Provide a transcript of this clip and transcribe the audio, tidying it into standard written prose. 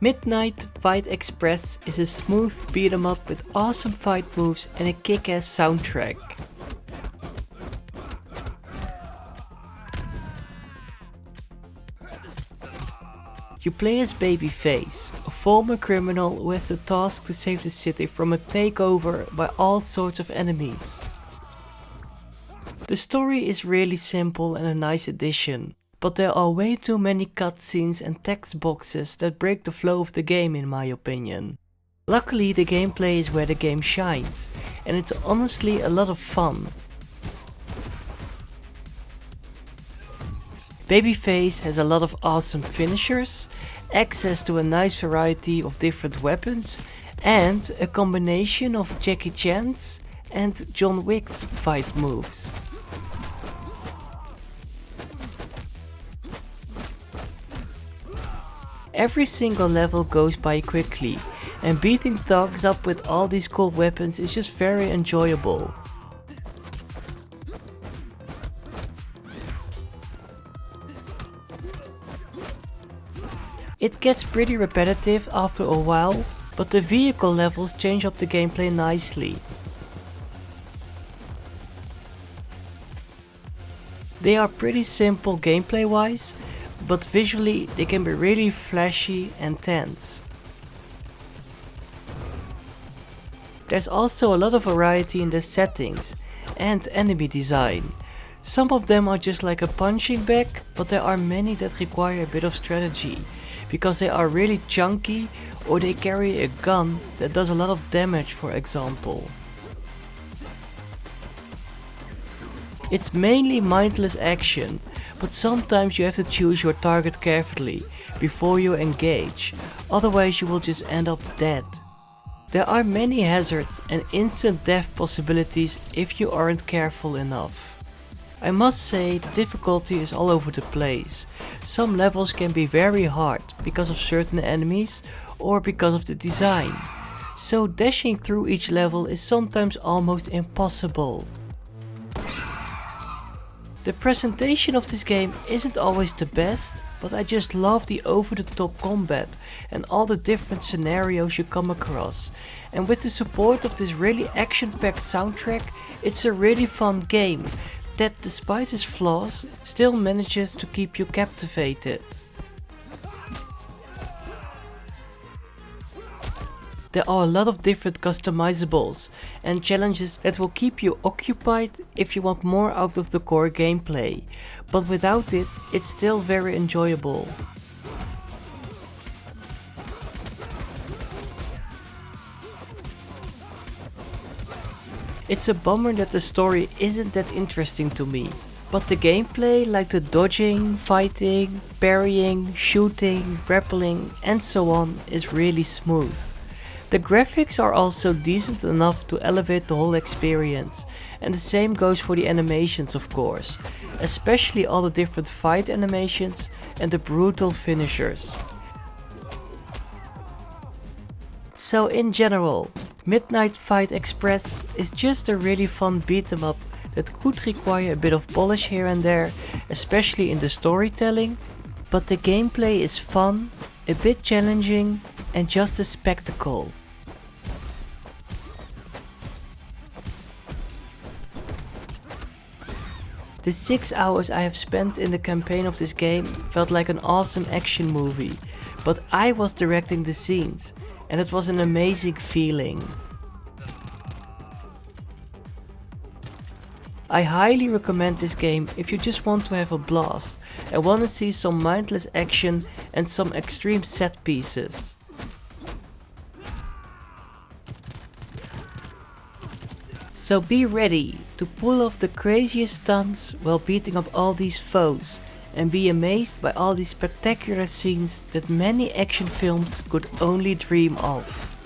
Midnight Fight Express is a smooth beat 'em up with awesome fight moves and a kick-ass soundtrack. You play as Babyface, a former criminal who has the task to save the city from a takeover by all sorts of enemies. The story is really simple and a nice addition, but there are way too many cutscenes and text boxes that break the flow of the game in my opinion. Luckily the gameplay is where the game shines, and it's honestly a lot of fun. Babyface has a lot of awesome finishers, access to a nice variety of different weapons, and a combination of Jackie Chan's and John Wick's fight moves. Every single level goes by quickly, and beating thugs up with all these cool weapons is just very enjoyable. It gets pretty repetitive after a while, but the vehicle levels change up the gameplay nicely. They are pretty simple gameplay wise, but visually they can be really flashy and tense. There's also a lot of variety in the settings and enemy design. Some of them are just like a punching bag, but there are many that require a bit of strategy, because they are really chunky or they carry a gun that does a lot of damage, for example. It's mainly mindless action, but sometimes you have to choose your target carefully before you engage, otherwise you will just end up dead. There are many hazards and instant death possibilities if you aren't careful enough. I must say the difficulty is all over the place. Some levels can be very hard because of certain enemies or because of the design, so dashing through each level is sometimes almost impossible. The presentation of this game isn't always the best, but I just love the over-the-top combat and all the different scenarios you come across, and with the support of this really action-packed soundtrack, it's a really fun game that, despite its flaws, still manages to keep you captivated. There are a lot of different customizables and challenges that will keep you occupied if you want more out of the core gameplay, but without it, it's still very enjoyable. It's a bummer that the story isn't that interesting to me, but the gameplay, like the dodging, fighting, parrying, shooting, grappling and so on, is really smooth. The graphics are also decent enough to elevate the whole experience, and the same goes for the animations of course, especially all the different fight animations and the brutal finishers. So in general, Midnight Fight Express is just a really fun beat 'em up that could require a bit of polish here and there, especially in the storytelling, but the gameplay is fun, a bit challenging and just a spectacle. The 6 hours I have spent in the campaign of this game felt like an awesome action movie, but I was directing the scenes, and it was an amazing feeling. I highly recommend this game if you just want to have a blast and want to see some mindless action and some extreme set pieces. So be ready to pull off the craziest stunts while beating up all these foes, and be amazed by all these spectacular scenes that many action films could only dream of.